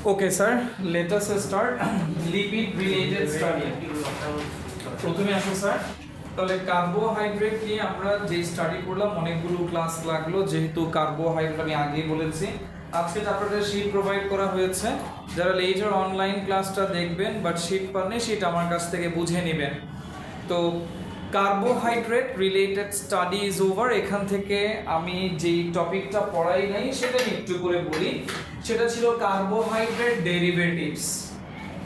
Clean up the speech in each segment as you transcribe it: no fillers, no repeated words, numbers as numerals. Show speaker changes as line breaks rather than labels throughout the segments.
Okay, sir. Let us start lipid related study. প্রথমে আসো sir, তাহলে কার্বোহাইড্রেট নিয়ে আমরা যে স্টাডি করলাম অনেকগুলো ক্লাস লাগলো, যেহেতু কার্বোহাইড্রেট আমি আগেই বলেছি। আজকে আপনাদের শীট প্রোভাইড করা হয়েছে, যারা লেটার অনলাইন ক্লাসটা দেখবেন বাট শীট পাননি শীট আমার কাছ থেকে বুঝে নেবেন। তো carbohydrate related study is over. এখান থেকে আমি যেই টপিকটা পড়াই নাই সেটা একটু করে বলি। সেটা ছিল কার্বোহাইড্রেট ডেরিভেটিভস।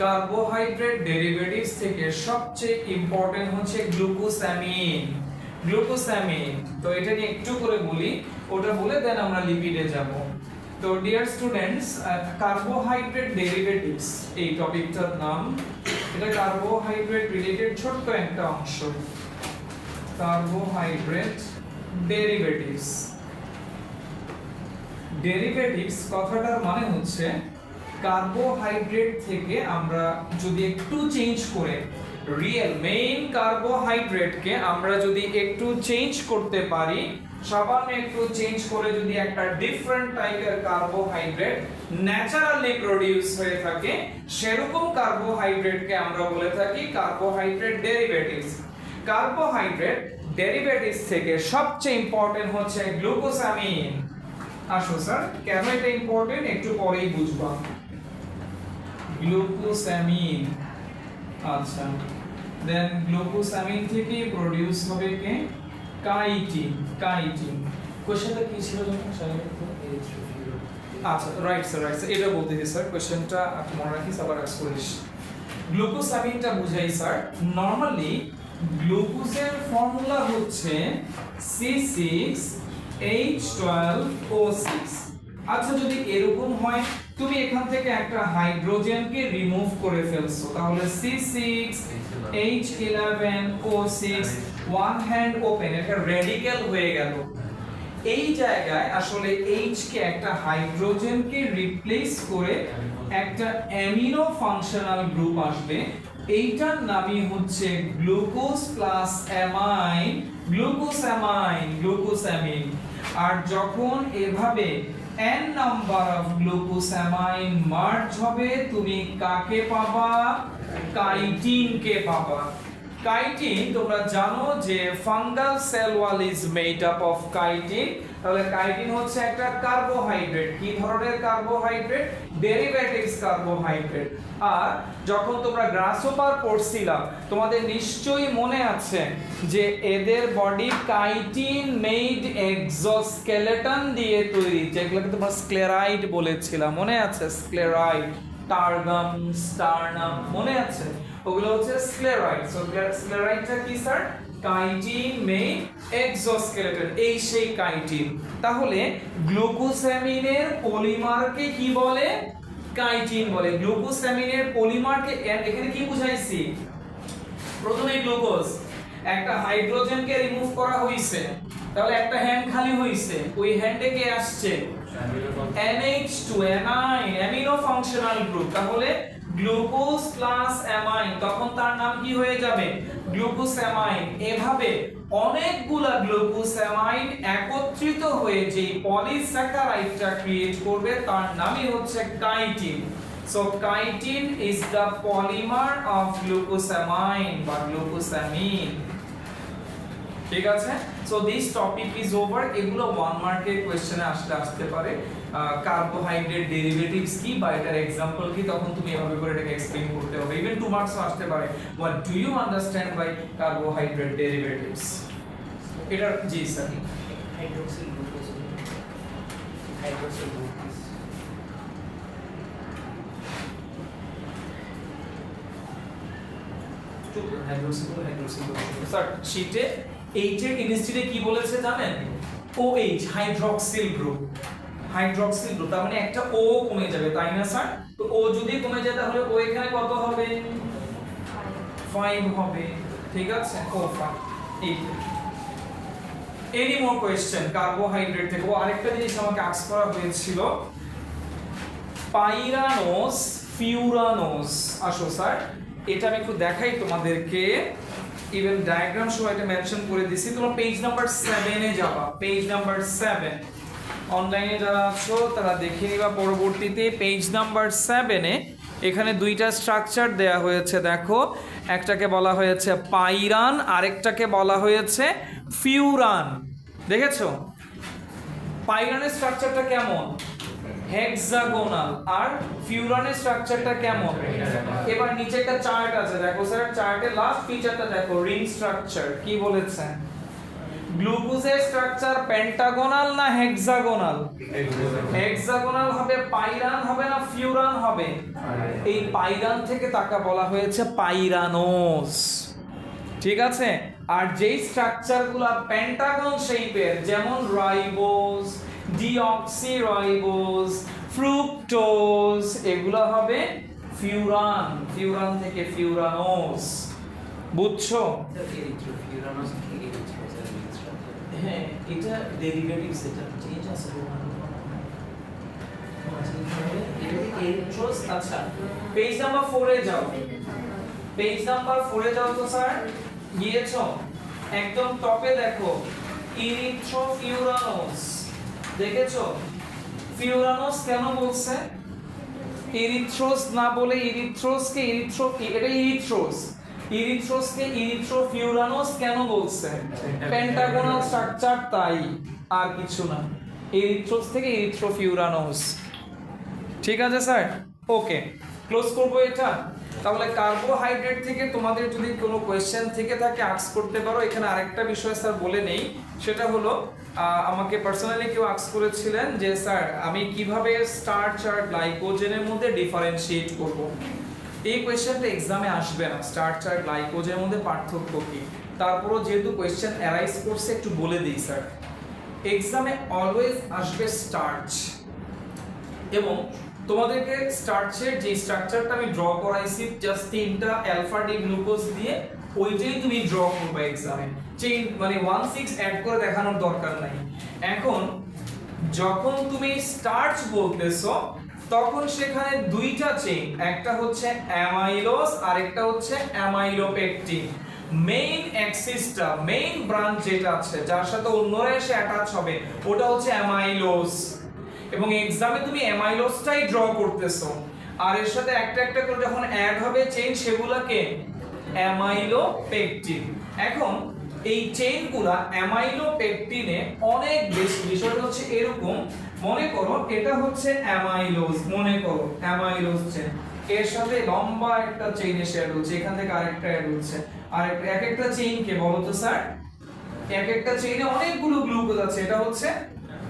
কার্বোহাইড্রেট ডেরিভেটিভস থেকে সবচেয়ে ইম্পর্টেন্ট হচ্ছে গ্লুকোসামিন। গ্লুকোসামিন, তো এটা নিয়ে একটু করে বলি, ওটা বলে দেন আমরা লিপিডে যাব। তো ডিয়ার স্টুডেন্টস, কার্বোহাইড্রেট ডেরিভেটিভস এই টপিকটার নাম। এটা কার্বোহাইড্রেট রিলেটেড ছোট্ট একটা অংশ। Carbohydrate derivatives. ডেরিভেটিভস কথাটার মানে হচ্ছে কার্বোহাইড্রেট থেকে আমরা যদি একটু চেঞ্জ করে রিয়েল মেইন কার্বোহাইড্রেটকে আমরা যদি একটু চেঞ্জ করতে পারি, সামান্য একটু চেঞ্জ করে যদি একটা ডিফারেন্ট টাইপের কার্বোহাইড্রেট ন্যাচারালি প্রোডিউস হয়ে থাকে, সেরকম কার্বোহাইড্রেটকে আমরা বলে থাকি কার্বোহাইড্রেট ডেরিভেটিভস। কার্বোহাইড্রেট ডেরিভেটিভস থেকে সবচেয়ে ইম্পর্টেন্ট হচ্ছে গ্লুকোসামিন। আসো স্যার, কেন এটা ইম্পর্টেন্ট একটু পরেই বুঝবা। গ্লুকোসামিন, আচ্ছা, দেন গ্লুকোসামিন থেকে প্রোডিউস হবে কে? কাইটিন। কাইটিন কোশ্চেনটা কি ছিল জানেন? আচ্ছা, রাইট স্যার, রাইট স্যার, এটা বলতেছি স্যার। কোশ্চেনটা আপনি মনে রাখিস, আবার আস করিস। গ্লুকোসামিনটা বুঝাই স্যার। নরমালি গ্লুকোজের ফর্মুলা হচ্ছে C6H12O6। আচ্ছা, যদি এরকম হয় তুমি এখান থেকে একটা হাইড্রোজেনকে রিমুভ করে ফেলছো, তাহলে C6H11O6 ওয়ান হ্যান্ড ওপেন, এটা রেডিক্যাল হয়ে গেল। এই জায়গায় আসলে H কে একটা হাইড্রোজেনকে রিপ্লেস করে একটা অ্যামিনো ফাংশনাল গ্রুপ আসবে, এইটার নামই হচ্ছে glucose plus amine, glucosamine, glucosamine. আর যখন এভাবে n number of glucosamine merge হবে, তুমি কাকে পাবা? কাইটিন কে পাবা। কাইটিন তোমরা জানো যে fungal cell wall is made up of chitin. তাহলে কাইটিন হচ্ছে একটা কার্বোহাইড্রেট। কি ধরনের কার্বোহাইড্রেট? Derivatives carbohydrate. আর যখন তোমরা গ্রাসহপার পড়ছিলাম, তোমাদের নিশ্চয়ই মনে আছে যে এদের বডি কাইটিন মেড এক্সোস্কেলেটন দিয়ে তৈরি, যেগুলোকে তোমরা স্ক্লেরাইড বলেছিলাম, মনে আছে? স্ক্লেরাইড, টার্গাম, স্টার্নাম, মনে আছে? ওগুলো হচ্ছে স্ক্লেরাইড। সো স্ক্লেরাইডটা কি স্যার? কাইটিন মেইন এক্সোস্কেলেটন, এই সেই কাইটিন। তাহলে গ্লুকোসামিনের পলিমারকে কি বলে? কাইটিন বলে। গ্লুকোসামিনের পলিমারকে এখানে কি বুঝাইছি? প্রথমে গ্লুকোজ, একটা হাইড্রোজেনকে রিমুভ করা হইছে, তাহলে একটা হ্যান্ড খালি হইছে, ওই হ্যান্ডে কে আসছে? NH2, amine, amino functional group. তাহলে গ্লুকোজ প্লাস অ্যামাইন, তখন তার নাম কি হয়ে যাবে? গ্লুকোসামাইন। এভাবে অনেকগুলা গ্লুকোসামাইন একত্রিত হয়ে যে পলিস্যাকারাইডটা ক্রিয়েট করবে তার নামই হচ্ছে chitin. So chitin is the polymer of glucosamine বা গ্লুকোসামিন। ঠিক আছে? So this topic is over. এগুলো 1 মার্কের কোশ্চেনে আসতে পারে। কার্বোহাইড্রেট ডেরিভেটিভস কি বা এটার एग्जांपल কি, তখন তুমি এভাবে করে এটাকে এক্সপ্লেইন করতে হবে। ইভেন 2 মার্কসও আসতে পারে। What do you understand by carbohydrate derivatives? এটা জি sir.
Hydroxyl glucose, hydroxyl glucose,
hydroxyl sir শীটে H এর কেমিস্ট্রিতে কি বলেছে জানেন? OH, hydroxyl group. Hydroxyl group, তার মানে একটা O কমে যাবে, তাই না স্যার? তো O যদি কমে যায় তাহলে O এখানে কত হবে? 5 হবে। ঠিক আছে? O5। Any more question carbohydrate থেকে? আরেকটা জিনিস আমাকে আস্ক করা হয়েছিল, পাইরানোস, ফিউরানোস। আসো স্যার, এটা আমি একটু দেখাই তোমাদেরকে। ইভেন ডায়াগ্রাম সহ এটা মেনশন করে দিছি। তোমরা পেজ নাম্বার 7 এ যাবা। পেজ নাম্বার 7, অনলাইনে যারা আছো তারা দেখে নিবা পরবর্তীতে পেজ নাম্বার 7-এ এখানে দুইটা স্ট্রাকচার দেয়া হয়েছে দেখো, একটাকে বলা হয়েছে পাইরান, আরেকটাকে বলা হয়েছে ফিউরান। দেখেছো পাইরানের স্ট্রাকচারটা কেমন? হেক্সাগোনাল। আর ফিউরানের স্ট্রাকচারটা কেমন? এবার নিচে একটা চার্ট আছে দেখো স্যার, চার্টের লাস্ট ফিচারটা দেখো, রিং স্ট্রাকচার। কি বলেছে? গ্লুকোজের স্ট্রাকচার পেন্টাগোনাল না হেক্সাগোনাল? হেক্সাগোনাল হবে। পাইরান হবে না ফিউরান হবে? এই পাইরান থেকে তাকে বলা হয়েছে পাইরানোস। ঠিক আছে। আর যেই স্ট্রাকচারগুলো পেন্টাগন শেপের, যেমন রাইবোজ, ডিঅক্সিরাইবোজ, ফ্রুক্টোজ, এগুলো হবে ফিউরান। ফিউরান থেকে ফিউরানোস। বুঝছো?
এরিথ্রোফিউরানোস কি এরিথ্রোস এর স্ট্রাকচার?
হ্যাঁ, এটা ডেরিভেটিভ সেটা
চেঞ্জ আছে
এরিথ্রোস। আচ্ছা, পেজ নাম্বার 4-এ যাও। পেজ নাম্বার 4-এ যাও তো স্যার, গিয়েছো? একদম টপে দেখো ইরিথ্রোফিউরানোস। দেখেছো? ফিউরানোস কেন বলছে? এরিথ্রোস না বলে ইরিথ্রোসকে এটা ইরিথ্রোস। ইরিথ্রোসকে ইরিথ্রোফিউরানোস কেন বলছে? পেন্টাগোনাল স্ট্রাকচার তাই, আর কিছু না। এরিথ্রোস থেকে ইরিথ্রোফিউরানোস। ঠিক আছে স্যার, ওকে ক্লোজ করবো এটা। তাহলে কার্বোহাইড্রেট থেকে তোমাদের যদি কোনো কোয়েশ্চেন থেকে থাকে আস্ক করতে পারো। এখানে আরেকটা বিষয় স্যার বলে নেই, সেটা হলো আমাকে পার্সোনালি কেউ আস্ক করেছিলেন যে স্যার আমি কিভাবে স্টার্চ আর গ্লাইকোজেনের মধ্যে ডিফারেন্সিয়েট করব। এই কোয়েশ্চেনটা এক্সামে আসবে না, স্টার্চ আর গ্লাইকোজেনের মধ্যে পার্থক্য কী। তারপরও যেহেতু কোয়েশ্চেন অ্যারাইজ করছে একটু বলে দিই স্যার, এক্সামে অলওয়েজ আসবে স্টার্চ, এবং তোমাদেরকে স্টার্চের যে স্ট্রাকচারটা আমি ড্র করাইছি জাস্ট 3টা অ্যালফা ডি গ্লুকোজ দিয়ে, ওইটাই তুমি ড্র করবে এক্সামে। চেইন মানে 1,6 অ্যাড করে দেখানোর দরকার নাই। এখন যখন তুমি স্টার্চ বলতেছো তখন সেখানে দুইটা চেইন, একটা হচ্ছে অ্যামাইলোজ আর একটা হচ্ছে অ্যামাইলোপেকটিন। মেইন অ্যাক্সিসটা, মেইন ব্রাঞ্চ যেটা আছে যার সাথে অন্যরা এসে অ্যাটাচ হবে, ওটা হচ্ছে অ্যামাইলোজ। এবং এক্সামে তুমি অ্যামাইলোজটাই ড্র করতেছো, আর এর সাথে একটা একটা করে যখন অ্যাড হবে চেইন, সেগুলোকে অ্যামাইলোপেকটিন। এখন এই চেইনগুলা অ্যামাইলোপেকটিনে অনেক বেশি। বিষয়টা হচ্ছে এরকম, মনে করো এটা হচ্ছে অ্যামাইলোজ, মনে করো অ্যামাইলোজ চেইন, এর সাথে লম্বা একটা চেইন এসে অ্যাড হচ্ছে, এখান থেকে আরেকটা অ্যাড হচ্ছে, আর এক একটা চেইন কে বলো তো স্যার? এক একটা চেইনে অনেকগুলো গ্লুকোজ আছে, এটা হচ্ছে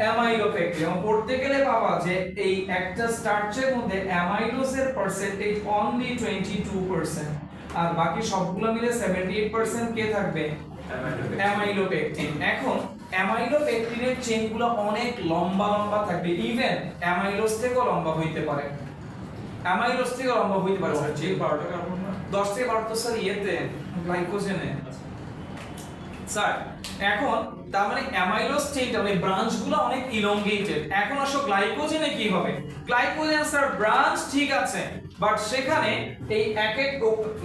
অ্যামাইলোপেকটিন। এবং পড়তে গেলে পাবা যে এই একটা স্টার্চের মধ্যে অ্যামাইলোজের পার্সেন্টেজ অনলি 22%, আর বাকি সবগুলো মিলে 78% কে থাকবে? অ্যামাইলোপেকটিন। এখন অ্যামাইলোপেকটিনের চেইনগুলো অনেক লম্বা লম্বা থাকবে, ইভেন অ্যামাইলোজ থেকেও লম্বা হইতে পারে। অ্যামাইলোজ থেকেও লম্বা হইতে পারে স্যার। যে 12টা কার্বন না, 10 থেকে 12 তো স্যার ইয়েতে গ্লাইকোজেনে স্যার। এখন তার মানে অ্যামাইলোজ চেইনটা মানে ব্রাঞ্চগুলো অনেক ইলংগেটেড। এখন আসলে গ্লাইকোজেনে কি হবে? গ্লাইকোজেন স্যার ব্রাঞ্চ ঠিক আছে, বাট সেখানে এই এক এক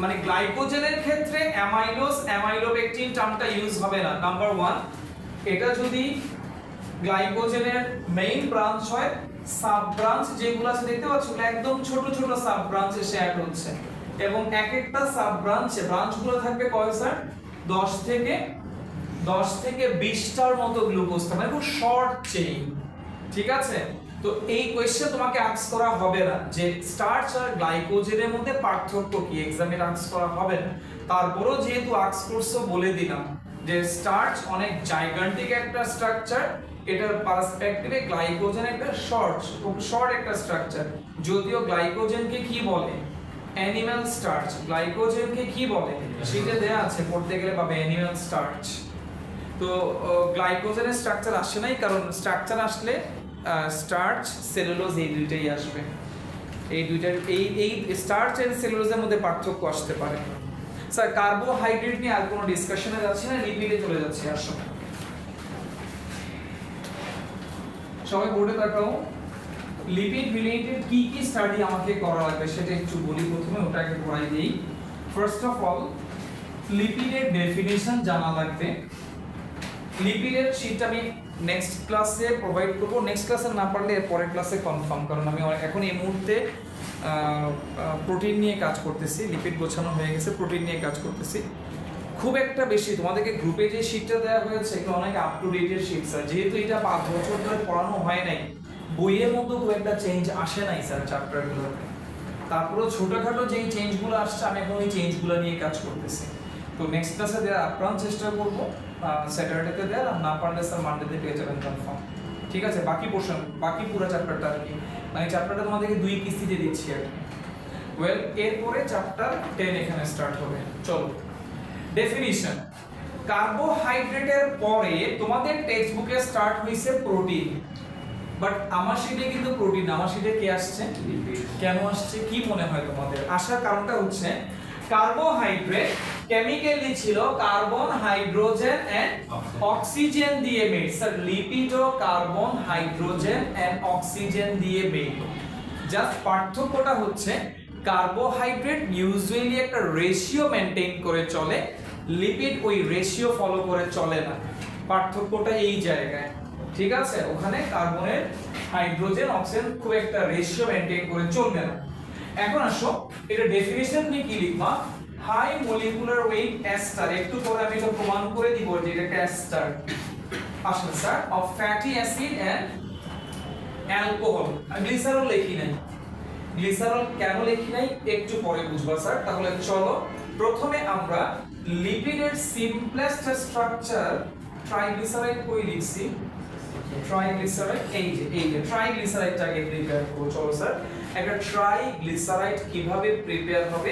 মানে গ্লাইকোজেনের ক্ষেত্রে অ্যামাইলোজ অ্যামাইলোপেকটিন টার্মটা ইউজ হবে না। নাম্বার 1, এটা যদি গ্লাইকোজেনের মেইন ব্রাঞ্চ হয়, সাব ব্রাঞ্চ যেগুলো আছে দেখতে পাচ্ছ একদম ছোট ছোট সাব ব্রাঞ্চ এসে অ্যাড হচ্ছে, এবং এক একটা সাব ব্রাঞ্চগুলো থাকবে কয় স্যার? 10 থেকে 20টার মতো গ্লুকোজ থাকবে, খুব শর্ট চেইন। ঠিক আছে, তো এই কোশ্চেন তোমাকে আস্ক করা হবে না যে স্টার্চ আর গ্লাইকোজেনের মধ্যে পার্থক্য কি, এক্সামে আস্ক করা হবে না। তারপরেও যেহেতু আস্ক করছো বলে দিলাম যে স্টার্চ অনেক জাইগান্টিক একটা স্ট্রাকচার, এটার পার্সপেক্টিভে গ্লাইকোজেন একটা খুব শর্ট একটা স্ট্রাকচার। যদিও গ্লাইকোজেনকে কি বলে? Animal starch. গ্লাইকোজেনকে কি বলে সেটা দেয়া আছে, পড়তে গেলে পাবে অ্যানিমাল স্টার্চ। তো গ্লাইকোজেনের স্ট্রাকচার আসে নাই, কারণ স্ট্রাকচার আসলে স্টার্চ সেলুলোজ এই দুইটাই আসবে। এই দুইটার এই স্টার্চ এন্ড সেলুলোজের মধ্যে পার্থক্য আসতে পারে। স্যার কার্বোহাইড্রেট নিয়ে আর কোনো ডিসকাশনে যাচ্ছি না, লিপিডে চলে যাচ্ছি। আসো সবাই বোর্ডে তাকাও। লিপিড রিলেটেড কি কি স্টাডি আমাকে করা লাগবে সেটা একটু বলি। প্রথমে ওটাকে পড়াই দেই। ফার্স্ট অফ অল লিপিডের ডেফিনিশন জানা লাগবে। লিপিডের শীটটা আমি নেক্সট ক্লাসে প্রোভাইড করব। নেক্সট ক্লাসে না পারলে এর পরের ক্লাসে কনফার্ম, কারণ আমি এখন এই মুহূর্তে প্রোটিন নিয়ে কাজ করতেছি, লিপিড গোছানো হয়ে গেছে, প্রোটিন নিয়ে কাজ করতেছি। খুব একটা বেশি তোমাদেরকে গ্রুপে যে শীটটা দেওয়া হয়েছে এগুলো অনেক আপ টু ডেটের শীট স্যার, যেহেতু এটা 5 বছর ধরে পড়ানো হয় নাই, বইয়ের মধ্যে খুব একটা চেঞ্জ আসে নাই স্যার চ্যাপ্টারগুলোতে। তারপরেও ছোটোখাটো যেই চেঞ্জগুলো আসছে আমি এখন ওই চেঞ্জগুলো নিয়ে কাজ করতেছি। তো নেক্সট ক্লাসে দেওয়ার আপ্রাণ চেষ্টা করবো, স্যাটারডেতে দেওয়ার, আর না পারলে স্যার মানডেতে পেয়ে যাবেন কনফার্ম। ঠিক আছে, বাকি পোর্শন, বাকি পুরো চ্যাপ্টারটা আর কি, মানে চ্যাপ্টারটা তোমাদেরকে 2 কিস্তিতে দিচ্ছি আর কি। ওয়েল, এরপরে চ্যাপ্টার 10 এখানে স্টার্ট হবে। চলো, ডেফিনিশন। কার্বোহাইড্রেটের পরে তোমাদের টেক্সট বুকে স্টার্ট হইছে প্রোটিন, বাট আমার শীটে কিন্তু প্রোটিন, আমার শীটে কি আসছে? কেন আসছে কি মনে হয় তোমাদের? আসার কারণটা হচ্ছে কার্বোহাইড্রেট কেমিক্যালি ছিল কার্বন, হাইড্রোজেন এন্ড অক্সিজেন দিয়ে মেড। স্যার লিপিডও কার্বন, হাইড্রোজেন এন্ড অক্সিজেন দিয়ে মেড। জাস্ট পার্থক্যটা হচ্ছে কার্বোহাইড্রেট ইউজুয়ালি একটা রেশিও মেনটেন করে চলে, লিপিড ওই রেশিও ফলো করে চলে না। পার্থক্যটা এই জায়গায়, ঠিক আছে? ওখানে কার্বনের, হাইড্রোজেন, অক্সিজেন খুব একটা রেশিও মেনটেন করে চলবে না। এখন আসো, এটা ডেফিনিশন নিয়ে কি লিখবা? হাই মলিকুলার ওয়েট এস্টার, একটু পরে আমি এটা প্রমাণ করে দিব যে এটা একটা এস্টার। আসলে sir of fatty acid and alcohol. আমি গ্লিসারল লিখি নাই, গ্লিসারল কেন লিখি নাই একটু পরে বুঝবা স্যার। তাহলে চলো প্রথমে আমরা লিপিডের সিম্পলেস্ট স্ট্রাকচার ট্রাইগ্লিসারাইড কই লিখছি, ট্রাইগ্লিসারাইড, এই যে ট্রাইগ্লিসারাইডটাকে প্রিপেয়ার করব। চলো স্যার, একটা ট্রাইগ্লিসারাইড কিভাবে প্রিপেয়ার হবে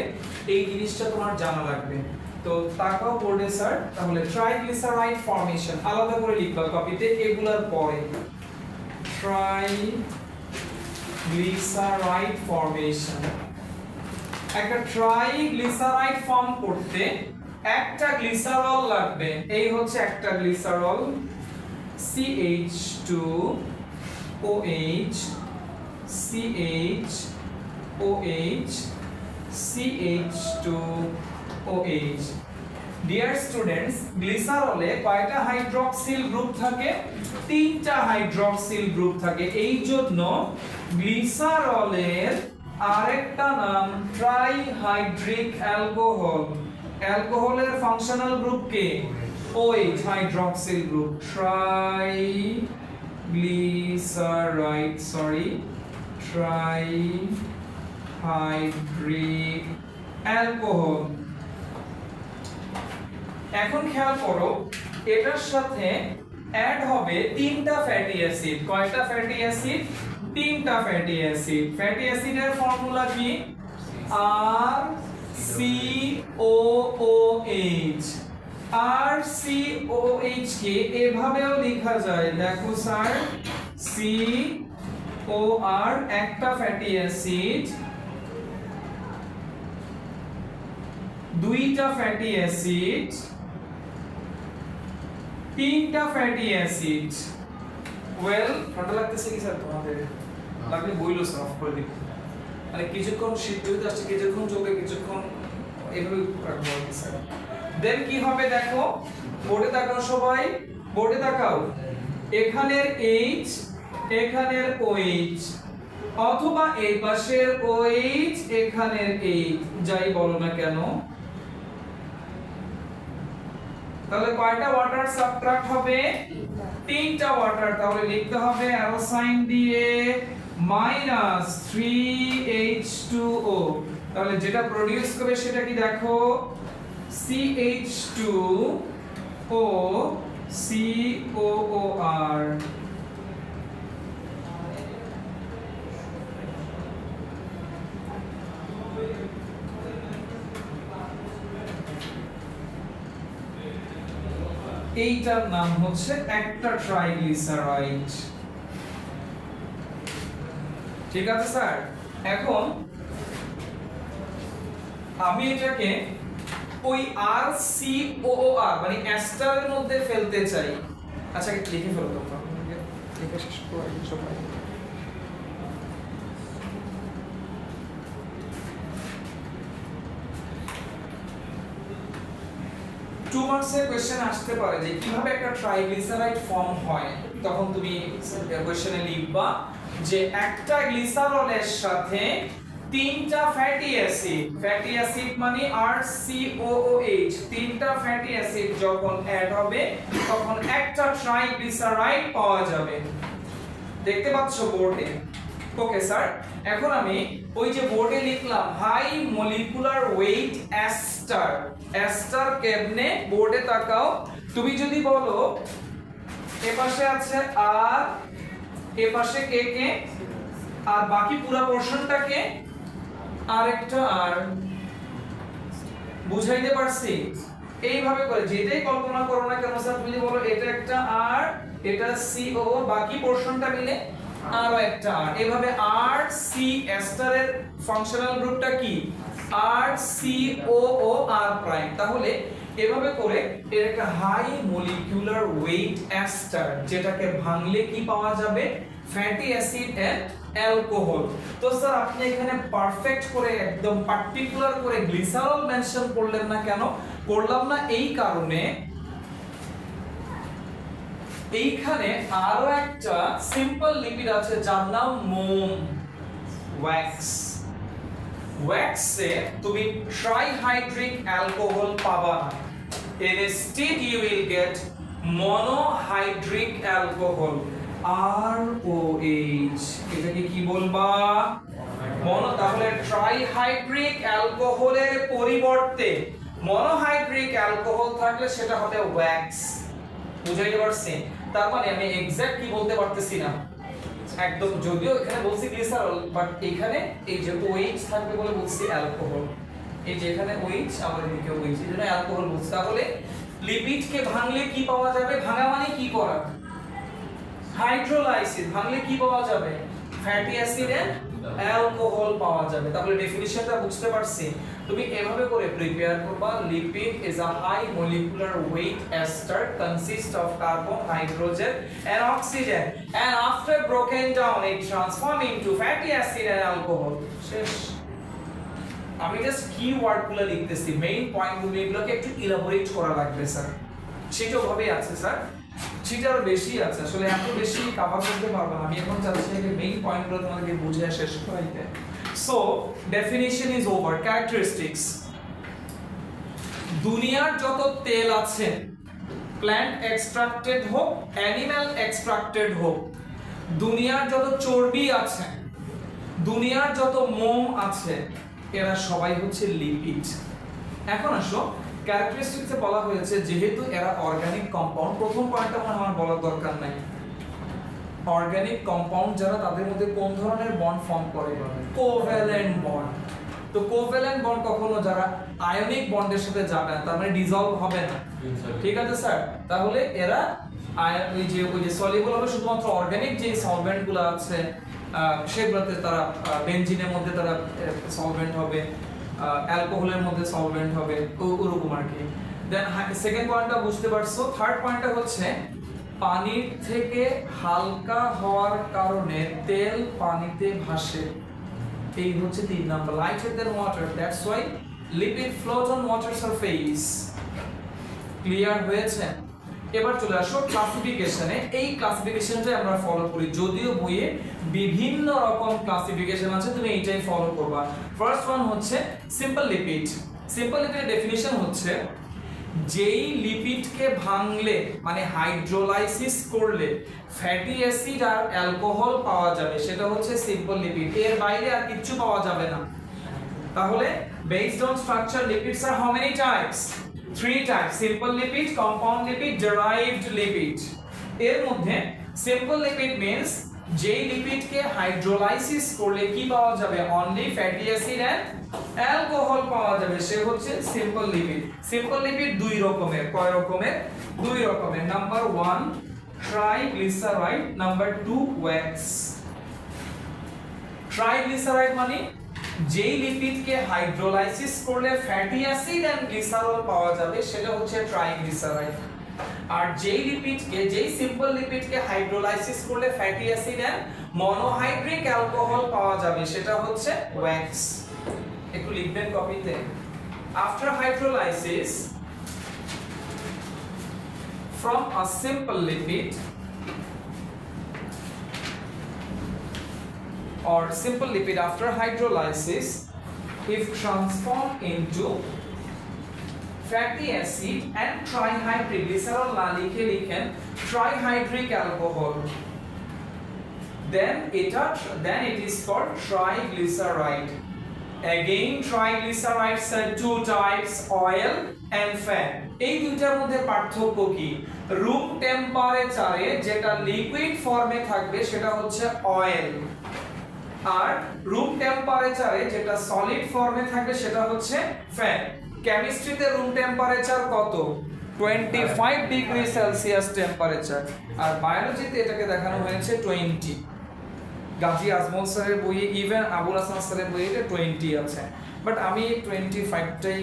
এই জিনিসটা তোমার জানা লাগবে। তো তাকাও বোর্ডে স্যার। তাহলে ট্রাইগ্লিসারাইড ফর্মেশন আলাদা করে লিখবা কপিতে, এগুলার পরে ট্রাইগ্লিসারাইড ফর্মেশন। একটা ট্রাইগ্লিসারাইড ফর্ম করতে একটা গ্লিসারল লাগবে, এই হচ্ছে একটা glycerol, CH2OH, CHOH, CH2OH। Dear students, গ্লিসারলে কয়টা হাইড্রক্সিল গ্রুপ থাকে? 3টা হাইড্রক্সিল গ্রুপ থাকে। এই জন্য গ্লিসারলের আরেকটা নাম ট্রাইহাইড্রিক অ্যালকোহল। অ্যালকোহলের ফাংশনাল গ্রুপ কে? OH, hydroxyl group. Triglyceride, trihydric alcohol. এখন খেয়াল করো, এটার সাথে অ্যাড হবে 3টা ফ্যাটি অ্যাসিড। কয়টা ফ্যাটি অ্যাসিড? 3টা ফ্যাটি অ্যাসিড। ফ্যাটি অ্যাসিডের ফর্মুলা কি? RCOOH। RCOH কে এভাবেও লেখা যায়, দেখো স্যার, COR একটা ফ্যাটি অ্যাসিড, 2টা ফ্যাটি অ্যাসিড, 3টা ফ্যাটি অ্যাসিড। ওয়েল, ঠান্ডা লাগতেছে কি স্যার তোমাদের? লাগলে বইলো স্যার, অফ করে দিব। মানে কিছুক্ষণ শীত হইতে আসছে, কিছুক্ষণ চোখে, কিছুক্ষণ এভাবে রাখবো আর কি স্যার। দেন কি হবে দেখো, বোর্ডে তাকাও সবাই, বোর্ডে তাকাও। এখানের H, এখানের OH, অথবা এই পাশের OH, এখানের H, যাই বলো না কেন। তাহলে কয়টা ওয়াটার সাবট্রাক্ট হবে? 3টা ওয়াটার। তাহলে লিখতে হবে অ্যারো সাইন দিয়ে -3H2O। তাহলে যেটা প্রোডিউস করবে সেটা কি দেখো, CH2O COOR। এইটার নাম হচ্ছে একটা ট্রাইগ্লিসারাইড। ঠিক আছে স্যার? এখন আমি এটাকে ওই RCOOR মানে অ্যাস্টারের মধ্যে ফেলতে চাই। আচ্ছা, লিখে ফেলো তোমরা, লিখে শেষ করে সবাই। 2 মার্কসের কোশ্চেন আসতে পারে যে কিভাবে একটা ট্রাইগ্লিসারাইড ফর্ম হয়। তখন তুমি কোশ্চেনে লিখবা যে একটা গ্লিসারলের সাথে তিনটা ফ্যাটি অ্যাসিড মানে RCOOH তিনটা ফ্যাটি অ্যাসিড যখন অ্যাড হবে তখন একটা ট্রাইগ্লিসারাইড পাওয়া যাবে। দেখতে পাচ্ছ বোর্ডে? ওকে স্যার, এখন আমি ওই যে বোর্ডে লিখলাম হাই মলিকুলার ওয়েট এস্টার কেমনে, বোর্ডে তাকাও। তুমি যদি বলো এপাশে আছে আর এপাশে কে আর বাকি পুরো পোরশনটাকে আরেকটা আর, বুঝাইতে পারছি? এইভাবে করে যেটাই কল্পনা করো না কেন স্যার, তুমি বলো এটা একটা আর এটা CO, বাকি পোরশনটা মিলে আরো একটা আর, এভাবে আর সি এস্টারের ফাংশনাল গ্রুপটা কি RCOO আর প্রাইম। তাহলে এভাবে করে এর একটা হাই মলিকিউলার ওয়েট এস্টার, যেটাকে ভাঙলে কি পাওয়া যাবে ফ্যাটি অ্যাসিড এন্ড অ্যালকোহল। তো স্যার আপনি এখানে পারফেক্ট করে একদম পার্টিকুলার করে গ্লিসারল মেনশন করলেন না কেন? করলাম না এই কারণে এইখানে আরো একটা সিম্পল লিপিড আছে যার নাম মোম ওয়্যাক্সে তুমি ট্রাইহাইড্রিক অ্যালকোহল পাবা না, instead you will get monohydric alcohol ROH। এটাকে কি বলবা? মনো। তাহলে ট্রাইহাইড্রিক অ্যালকোহলের পরিবর্তে মনোহাইড্রিক অ্যালকোহল থাকলে সেটা হবে ওয়্যাক্স। বুঝাইতে পারছি? তার মানে আমি এক্সাক্ট কি বলতে পারতেছি না একদম, যদিও এখানে বলছি গ্লিসারল, বাট এখানে এই যে OH থাকবে বলে বলছি অ্যালকোহল। এই যে এখানে OH আবার এদিকে OH, এজন্য অ্যালকোহল বলছি। তাহলে লিপিডকে ভাঙলে কি পাওয়া যাবে? ভাঙা মানে কি করা? হাইড্রোলাইসিস। ভাঙলে কি পাওয়া যাবে? ফ্যাটি অ্যাসিড এন্ড অ্যালকোহল পাওয়া যাবে। তাহলে ডেফিনিশনটা বুঝতে পারছি? তুমি এভাবে করে প্রিপেয়ার করবা, lipid is a high molecular weight ester consist of carbon, hydrogen and oxygen and after broken down it transform into fatty acid and alcohol. শেষ। আমি জাস্ট কি ওয়ার্ডগুলো লিখতেছি, মেইন পয়েন্টগুলো এগুলোকে একটু ইলাবোরেট করা লাগবে স্যার। সেটাও ভাবে আছে স্যার, সেটা আরো বেশি আছে, আসলে এত বেশি কভার করতে পারবো না। আমি এখন চাচ্ছি যে মেইন পয়েন্টগুলো তোমাদেরকে বুঝে শেষ করাইতে। So definition is over. Characteristics, দুনিয়ার যত তেল আছে, প্ল্যান্ট এক্সট্রাক্টেড হোক অ্যানিম্যাল এক্সট্রাক্টেড হোক, দুনিয়ার যত চর্বি আছে, দুনিয়ার যত মোম আছে, এরা সবাই হচ্ছে লিপিড। এখন আসো ক্যারেক্টারিস্টিক্সে বলা হয়েছে যেহেতু এরা অর্গানিক কম্পাউন্ড, প্রথম পয়েন্টটা আমার বলার দরকার নাই। অর্গানিক কম্পাউন্ড যারা, তাদের মধ্যে কোন ধরনের বন্ড ফর্ম করে? Covalent bond. তো কোভ্যালেন্ট বন্ড কখনো যারা আয়নিক বন্ডের সাথে যাবে না, তার মানে ডিসলভ হবে না। ঠিক আছে স্যার? তাহলে এরা ওই যে সলিউবল হবে শুধুমাত্র অর্গানিক যে সলভেন্ট গুলো আছে সেগুলোতে, তারা বেনজিনের মধ্যে তারা সলভেন্ট হবে, অ্যালকোহলের মধ্যে সলভেন্ট হবে, ওরকম আর কি। দেন সেকেন্ড পয়েন্টটা বুঝতে পারছো। থার্ড পয়েন্টটা হচ্ছে পানির থেকে হালকা হওয়ার কারণে তেল পানিতে ভাসে, এই হচ্ছে 3 number. Lighter than water, that's why lipid float on water surface. Clear হয়েছে? এবার চলে আসো ক্লাসিফিকেশনে। এই ক্লাসিফিকেশনটাই আমরা ফলো করি, যদিও বইয়ে বিভিন্ন রকম ক্লাসিফিকেশন আছে, তুমি এইটাই ফলো করবা। ফার্স্ট ওয়ান হচ্ছে সিম্পল লিপিড। সিম্পল লিপিডের ডেফিনিশন হচ্ছে যেই লিপিডকে ভাঙলে মানে হাইড্রোলাইসিস করলে ফ্যাটি অ্যাসিড আর অ্যালকোহল পাওয়া যাবে, সেটা হচ্ছে সিম্পল লিপিড। এর বাইরে আর কিছু পাওয়া যাবে না। তাহলে based on structure lipids are how many types? 3 types: simple lipid, compound lipid, derived lipid. এর মধ্যে সিম্পল লিপিড মিন্স যেই লিপিডকে হাইড্রোলাইসিস করলে কি পাওয়া যাবে? Only fatty acid and alcohol পাওয়া যাবে, সে হচ্ছে সিম্পল লিপিড। সিম্পল লিপিড 2 রকমের। কয় রকমের? 2 রকমের। Number 1 triglyceride, number 2 wax. Triglyceride মানে যেই লিপিডকে হাইড্রোলাইসিস করলে ফ্যাটি অ্যাসিড এন্ড গ্লিসারল পাওয়া যাবে, সেটা হচ্ছে ট্রাইগ্লিসারাইড। আর যেই লিপিডকে, যেই সিম্পল লিপিডকে হাইড্রোলাইসিস করলে fatty acid and monohydric alcohol পাওয়া যাবে, সেটা হচ্ছে ওয়্যাক্স। একটু লিখবেন কপিতে। After hydrolysis from a simple lipid or simple lipid after hydrolysis if transformed into fatty acid and trihydroglycerol না লিখে লিখেন trihydric alcohol, then it is called triglyceride. Again, triglycerides are two types, oil and fat. এই দুইটার মধ্যে পার্থক্য কি? Room টেম্পারেচারে যেটা লিকুইড ফর্মে থাকবে সেটা হচ্ছে অয়েল, আর রুম টেম্পারেচারে যেটা সলিড ফর্মে থাকবে সেটা হচ্ছে ফ্যাট। কেমিস্ট্রিতে রুম টেম্পারেচার কত? 25 ডিগ্রি সেলসিয়াস টেম্পারেচার, আর বায়োলজিতে এটাকে দেখানো হয়েছে 20। গাজী আজমল স্যারের বইয়ে, ইভেন আবুল হাসান স্যারের বইয়ে 20 আছে, বাট আমি 25টাই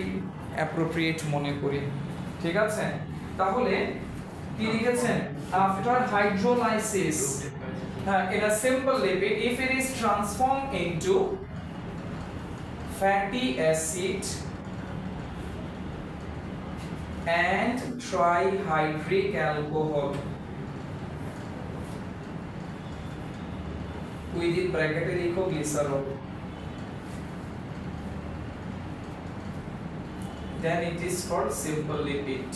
অ্যাপ্রোপ্রিয়েট মনে করি। ঠিক আছে, তাহলে কি লিখেছেন? After hydrolysis in a simple lipid if it is transformed into fatty acid and trihydric alcohol, within bracket e likho glycerol, then it is called simple lipid.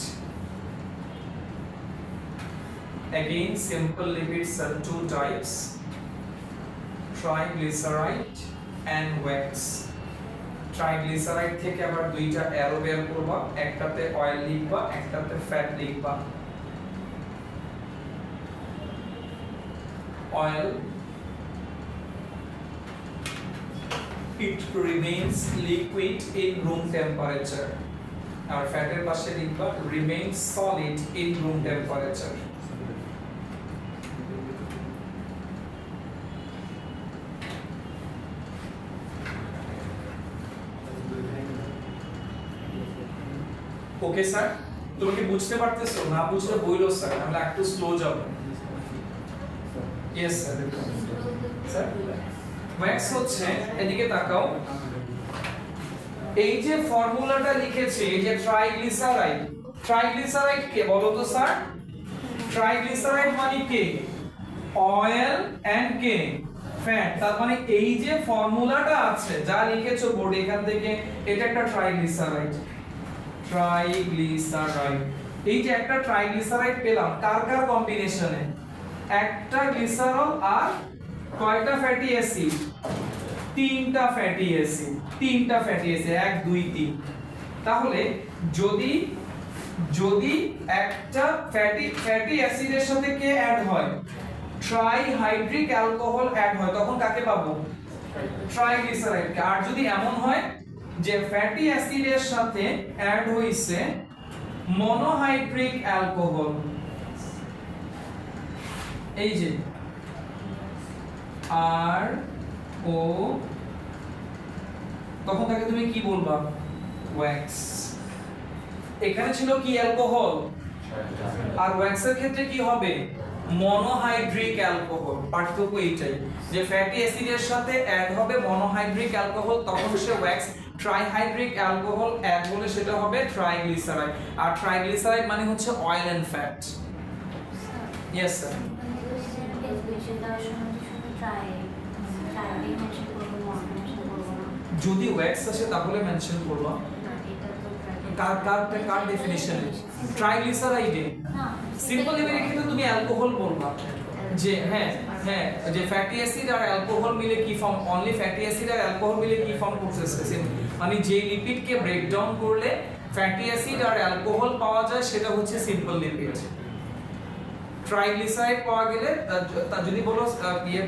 Again, simple lipids are two types, triglyceride and wax. Triglyceride থেকে আবার দুইটা arrow বের করবা, একটাতে oil লিখবা, একটাতে fat লিখবা। Oil, it remains liquid in room temperature, আর ফ্যাটের পাশে লিখবা remains solid in room temperature. Okay sir, তুমি কি বুঝতে পারতেছো? না বুঝলে বইলো স্যার, আমরা একটু স্লো যাব। Yes sir. স্যার ওয়্যাক্স হচ্ছে, এদিকে তাকাও, এই যে ফর্মুলাটা লিখেছে, এই যে ট্রাইগ্লিসারাইড, ট্রাইগ্লিসারাইড কে বলো তো স্যার? ট্রাইগ্লিসারাইড মানে কি? অয়েল এন্ড কে ফ্যাট। তার মানে এই যে ফর্মুলাটা আছে যা লিখেছো বোর্ডে এখান থেকে, এটা একটা ট্রাইগ্লিসারাইড। ট্রাইগ্লিসারাইড, এই যে একটা ট্রাইগ্লিসারাইড পেলাম কার কার কম্বিনেশনে? একটা গ্লিসারল আর কয়টা ফ্যাটি অ্যাসিড? তিনটা ফ্যাটি অ্যাসিড, তিনটা ফ্যাটি অ্যাসিড, 1 2 3। তাহলে যদি একটা ফ্যাটি অ্যাসিডের সাথে কে অ্যাড হয়? ট্রাইহাইড্রিক অ্যালকোহল অ্যাড হয়, তখন কাকে পাবো? ট্রাইগ্লিসারাইডকে। আর যদি এমন হয় যে ফ্যাটি অ্যাসিডের সাথে অ্যাড হইছে মনোহাইড্রিক অ্যালকোহল, এই যে আর ও, তখন তাকে তুমি কি বলবা? ওয়্যাক্স। এখানে ছিল কি? অ্যালকোহল। আর ওয়্যাক্সের ক্ষেত্রে কি হবে? Monohydric alcohol. পার্থক্য এইটাই যে ফ্যাটি অ্যাসিডের সাথে অ্যাড হবে মনোহাইড্রিক অ্যালকোহল, তখন সে ওয়্যাক্স। ট্রাইহাইড্রিক অ্যালকোহল অ্যাড হলে সেটা হবে ট্রাইগ্লিসারাইড। আর ট্রাইগ্লিসারাইড মানে হচ্ছে oil and fat. Yes sir. যদি ওয়্যাক্স আসে তাহলে মেনশন করব। কার ডেফিনিশনে? ট্রাইগ্লিসারাইডে সিম্পল লিপিডের ক্ষেত্রে তুমি অ্যালকোহল বলবা, যে হ্যাঁ যে ফ্যাটি অ্যাসিড আর অ্যালকোহল মিলে কি ফর্ম? অনলি ফ্যাটি অ্যাসিড আর অ্যালকোহল মিলে কি ফর্ম করতেছে? মানে যে লিপিডকে ব্রেকডাউন করলে ফ্যাটি অ্যাসিড আর অ্যালকোহল পাওয়া যায় সেটা হচ্ছে সিম্পল লিপিড। ট্রাইগ্লিসারাইড পাওয়া গেলে তা যদি বলো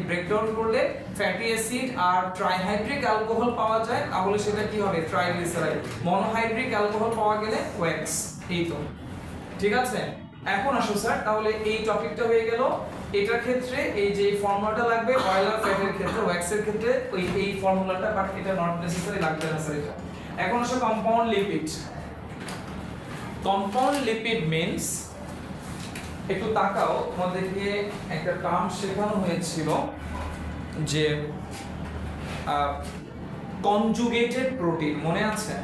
ব্রেকডাউন করলে ফ্যাটি অ্যাসিড আর ট্রাইহাইড্রিক অ্যালকোহল পাওয়া যায় তাহলে সেটা কি হবে? ট্রাইগ্লিসারাইড। মনোহাইড্রিক অ্যালকোহল পাওয়া গেলে ওয়্যাক্স। এই তো ঠিক আছে। এখন আসো স্যার, তাহলে এই টপিকটা হয়ে গেল। এটার ক্ষেত্রে এই যে ফর্মুলাটা লাগবে অয়েল আর ফ্যাটের ক্ষেত্রে, ওয়্যাক্সের ক্ষেত্রে এই ফর্মুলাটা, বাট এটা নট নেসেসারি, লাগবে না স্যার এটা। এখন আসো compound lipid. Compound lipid means, একটু তাকাও, তোমাদেরকে একটা টার্ম শেখানো হয়েছিল যে কনজুগেটেড প্রোটিন, মনে আছে?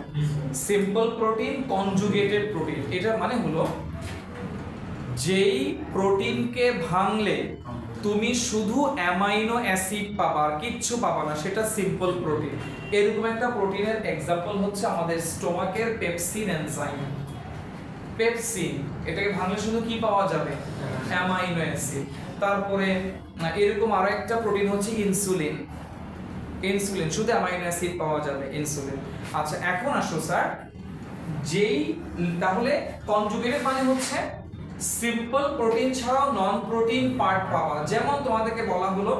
Simple protein, conjugated protein. এটা মানে হলো যেই প্রোটিনকে ভাঙলে তুমি শুধু অ্যামাইনো অ্যাসিড পাবা আর কিচ্ছু পাবা না, সেটা সিম্পল প্রোটিন। এরকম একটা প্রোটিনের এক্সাম্পল হচ্ছে আমাদের স্টোমাকের পেপসিন এনজাইম। পেপসিন এটাকে ভাঙলে শুধু কি পাওয়া যাবে? Amino acid. তারপরে এরকম আরো একটা প্রোটিন হচ্ছে ইনসুলিন। ইনসুলিন শুধু অ্যামাইনো অ্যাসিড পাওয়া যাবে, ইনসুলিন। আচ্ছা এখন আসো স্যার, যেই তাহলে কনজুগেটেড মানে হচ্ছে সিম্পল প্রোটিন ছাড়াও নন প্রোটিন পার্ট পাওয়া। যেমন তোমাদেরকে বলা হলো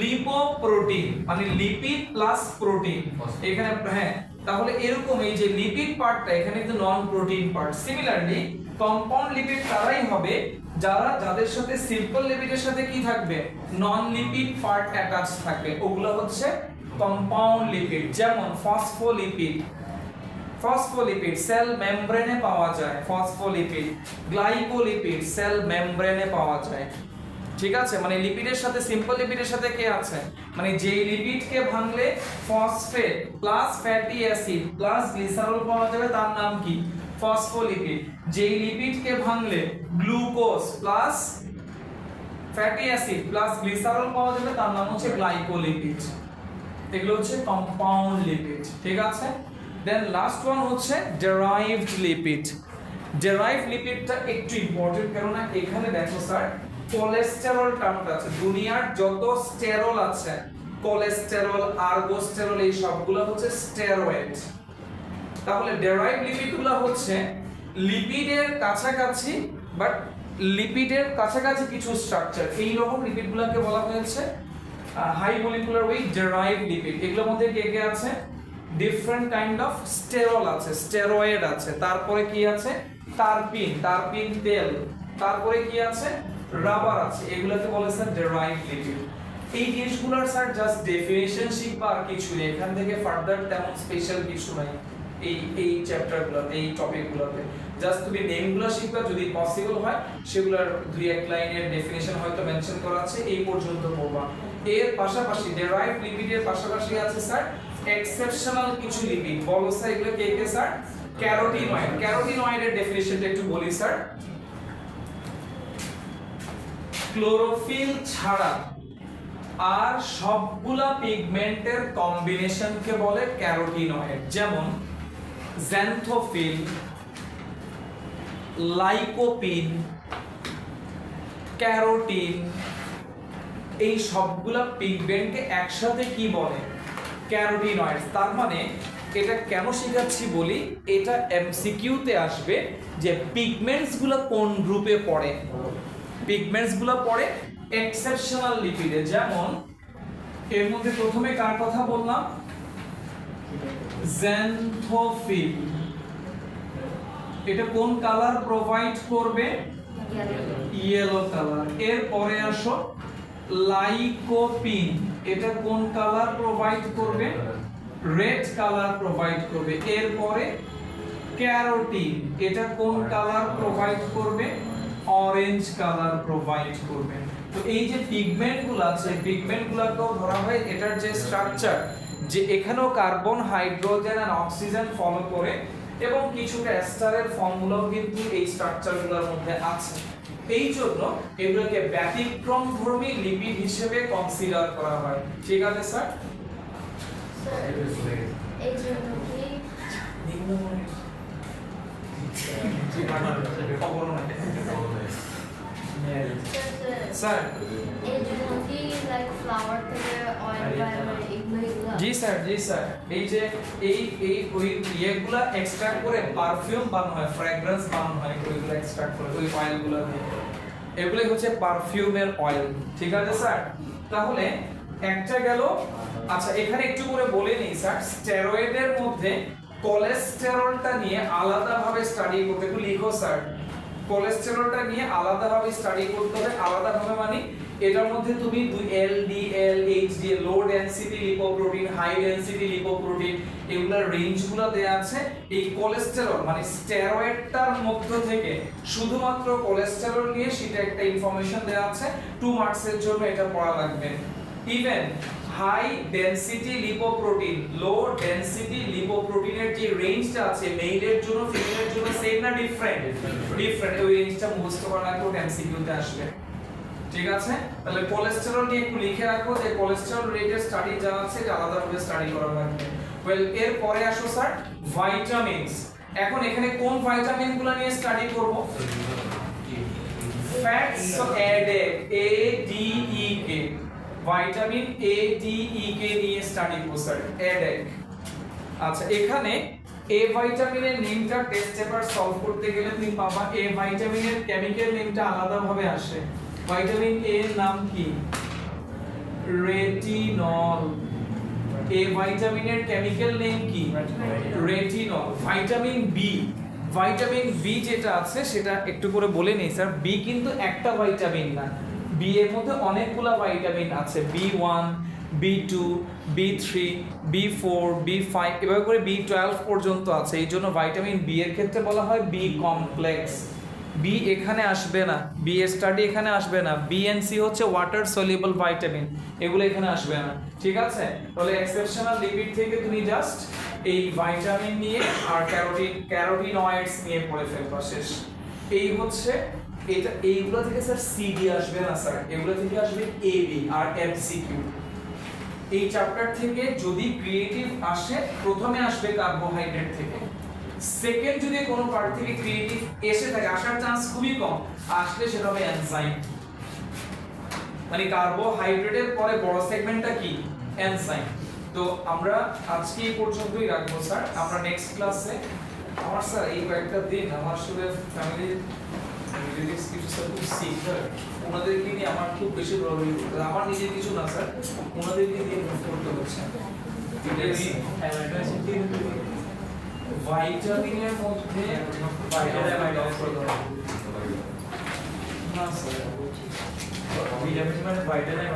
লিপোপ্রোটিন মানে লিপিড প্লাস প্রোটিন, এখানে হ্যাঁ, তাহলে এরকম এই যে লিপিড পার্টটা এখানে কিন্তু non protein part. Similarly compound lipid তারাই হবে যাদের সাথে সিম্পল লিপিডের সাথে কি থাকবে? নন লিপিড পার্ট অ্যাটাচ থাকবে, ওগুলো হচ্ছে কম্পাউন্ড লিপিড। যেমন ফসফোলিপিড, ফসফোলিপিড সেল মেমব্রেনে পাওয়া যায়, ফসফোলিপিড। গ্লাইকোলিপিড সেল মেমব্রেনে পাওয়া যায়। ঠিক আছে, মানে লিপিডের সাথে সিম্পল লিপিডের সাথে কে আছে, মানে যেই লিপিডকে ভাঙলে phosphate plus fatty acid plus glycerol পাওয়া যাবে তার নাম কি? ফসফোলিপিড। যেই লিপিডকে ভাঙলে glucose plus fatty acid plus glycerol পাওয়া যাবে তার নাম হচ্ছে গ্লাইকোলিপিড। এগুলো হচ্ছে কম্পাউন্ড লিপিড। ঠিক আছে, দেন লাস্ট ওয়ান হচ্ছে ডেরাইভড লিপিড। ডেরাইভড লিপিডটা একটু ইম্পর্টেন্ট, কেননা এখানে দেখো স্যার কোলেস্টেরল টার্মটা আছে। দুনিয়ার যত স্টেরল আছে, কোলেস্টেরল, আর্গোস্টেরল, এই সবগুলো হচ্ছে স্টেরয়েড। তাহলে ডেরাইভড লিপিডগুলো হচ্ছে লিপিডের কাছাকাছি, বাট লিপিডের কাছাকাছি কিছু স্ট্রাকচার, এই রকম লিপিডগুলোকে বলা হয়েছে high molecular weight derived lipid. এগুলোর মধ্যে কে কে আছে? ডিফারেন্ট কাইন্ড অফ স্টেরল আছে, স্টেরয়েড আছে, তারপরে কি আছে? টারপিন, টারপিন তেল, তারপরে কি আছে? রাবার আছে। এগুলোকে বলে স্যার ডেরাইভড লিপিড। এই জিনিসগুলোর স্যার জাস্ট ডেফিনিশন শিখবা আর কিছু নেই, এখান থেকে ফার্দার তেমন স্পেশাল কিছু নাই এই চ্যাপ্টারগুলোতে, এই টপিকগুলোতে। জাস্ট তুমি নেমগুলো শিখবা, যদি পসিবল হয় সেগুলোর দুই এক লাইনের ডেফিনিশন হয়তো মেনশন করা আছে, এই পর্যন্ত পড়বা। এর পাশাপাশি ডেরাইভড লিপিডের পাশাপাশি আছে স্যার এক্সেপশনাল কিছু লিপিড। বলো স্যার এগুলো কে কে স্যার? ক্যারোটিনয়েড। ক্যারোটিনয়েডের ডেফিনিশনটা একটু বলি স্যার। ক্লোরোফিল ছাড়া আর সবগুলা পিগমেন্টের কম্বিনেশনকে বলে ক্যারোটিনয়েড। যেমন জ্যান্থোফিল, লাইকোপিন, ক্যারোটিন, এই সবগুলা পিগমেন্টকে একসাথে কি বলে? ক্যারোটিনয়েড। তার মানে এটা কেন শেখাচ্ছি বলি, এটা এমসিকিউতে আসবে যে পিগমেন্টস গুলো কোন গ্রুপে পড়ে। পিগমেন্টস গুলো পড়ে এক্সেপশনাল লিপিডে। যেমন এর মধ্যে প্রথমে কার কথা বললাম? জ্যান্থোফিল। এটা কোন কালার প্রোভাইড করবে? Yellow colour. এর পরে আসো লাইকোপিন, এটা কোন কালার প্রোভাইড করবে? রেড কালার প্রোভাইড করবে। এরপরে ক্যারোটিন, এটা কোন কালার প্রোভাইড করবে? অরেঞ্জ কালার প্রোভাইড করবে। তো এই যে পিগমেন্টগুলো আছে, পিগমেন্টগুলোকেও ধরা হয় এটার যে স্ট্রাকচার, যে এখানেও কার্বন, হাইড্রোজেন আর অক্সিজেন ফলো করে, এবং কিছুটা এস্টারের ফর্মুলাও কিন্তু এই স্ট্রাকচারগুলোর মধ্যে আছে। এই জন্য এগুলোকে ব্যতিক্রমধর্মী লিপিড হিসেবে কনসিডার করা হয়। ঠিক আছে স্যার?
এই জন্য কি
স্যার
এই জন্য কি লাইক ফ্লাওয়ার থেকে অয়েল বানানো এগুলো
জি স্যার, জি স্যার। এই যে এই ওই ইয়েগুলা এক্সট্রাক্ট করে পারফিউম বানানো হয়, ফ্র্যাগ্রেন্স বানানো হয়, ওইগুলো এক্সট্রাক্ট করে ওই অয়েলগুলো দিয়ে। এগুলাই হচ্ছে পারফিউমের অয়েল। ঠিক আছে স্যার? তাহলে একটা গেল। আচ্ছা এখানে একটু করে বলে নিই স্যার, স্টেরয়েডের মধ্যে কোলেস্টেরলটা নিয়ে আলাদাভাবে স্টাডি করতে, একটু লিখো স্যার। কোলেস্টেরলটা নিয়ে আলাদাভাবে স্টাডি করতে হবে। আলাদাভাবে মানে এটার মধ্যে তুমি LDL, HDL, low density lipoprotein, high density lipoprotein, এগুলোর রেঞ্জগুলো দেয়া আছে। এই কোলেস্টেরল মানে স্টেরয়েডটার মধ্য থেকে শুধুমাত্র কোলেস্টেরল নিয়ে সেটা একটা ইনফরমেশন দেয়া আছে, 2 মার্কসের জন্য এটা পড়া লাগবে। ইভেন হাই ডেনসিটি লিপোপ্রোটিন, লো ডেনসিটি লিপোপ্রোটিনের যে রেঞ্জটা আছে মেইলের জন্য ফিমেলের জন্য সেম না ডিফারেন্ট? ডিফারেন্ট। ওই রেঞ্জটা মুখস্থ করা লাগবে, ওটা এমসিকিউতে আসবে। ঠিক আছে? তাহলে কোলেস্টেরল নিয়ে একটু লিখে রাখো যে কোলেস্টেরল রেটের স্টাডি যা আছে এটা আলাদাভাবে স্টাডি করা লাগবে। ওয়েল এর পরে আসো স্যার ভাইটামিনস। এখন এখানে কোন ভিটামিনগুলো নিয়ে স্টাডি করব? Fats ADEK A D E K, vitamin A D E K নিয়ে স্টাডি করব স্যার, অ্যাডেক। আচ্ছা এখানে এ ভিটামিনের নেমটা টেস্ট পেপার সলভ করতে গেলে তুমি পাবা এ ভিটামিনের কেমিক্যাল নেমটা আলাদাভাবে আসে। ভিটামিন এ এর নাম কি? রেটিনল। এ ভিটামিনের কেমিক্যাল নেম কি? Retinol. Vitamin B, vitamin B যেটা আছে সেটা একটু করে বলে নেই স্যার। বি কিন্তু একটা ভিটামিন না, বি এর মধ্যে অনেকগুলা ভিটামিন আছে, বি1, বি2, বি3, বি4, বি5 এভাবে করে বি12 পর্যন্ত আছে। এই জন্য ভিটামিন বি এর ক্ষেত্রে বলা হয় বি কমপ্লেক্স। বি এখানে আসবে না, বি এর স্টাডি এখানে আসবে না। বি এন্ড সি হচ্ছে ওয়াটার সলিউবল ভিটামিন, এগুলো এখানে আসবে না। ঠিক আছে? তাহলে এক্সেপশনাল লিপিড থেকে তুমি জাস্ট এই ভিটামিন নিয়ে আর ক্যারোটিনয়েডস নিয়ে পড়ে ফেলবা, শেষ। এই হচ্ছে এটা। এইগুলো থেকে স্যার সি ডি আসবে না স্যার, এগুলো থেকে আসবে এ বি আর এমসিকিউ। এই চ্যাপ্টার থেকে যদি ক্রিয়েটিভ আসে প্রথমে আসবে কার্বোহাইড্রেট থেকে, সেকেন্ড যদি কোনো পার্ট থেকে ক্রিয়েটিভ এসে থাকে, আসার চান্স খুবই কম, আসলে সেটা হবে এনজাইম। মানে কার্বোহাইড্রেটের পরে বড় সেগমেন্টটা কি? এনজাইম। তো আমরা আজকে এই পর্যন্তই রাখবো স্যার। আমরা নেক্সট ক্লাসে, আমার স্যার এই কয়েকটা দিন আমার আসলে ফ্যামিলি রিলেটিভস কিছু স্যার খুব সিক স্যার, ওনাদেরকে নিয়ে আমার খুব বেশি প্রবলেম হচ্ছে। আমার নিজের কিছু না স্যার, ওনাদেরকে নিয়ে মুভ করতে হচ্ছে। ভাইটামিনের মধ্যে না স্যার, ভিটামিন মানে ভাইটামিন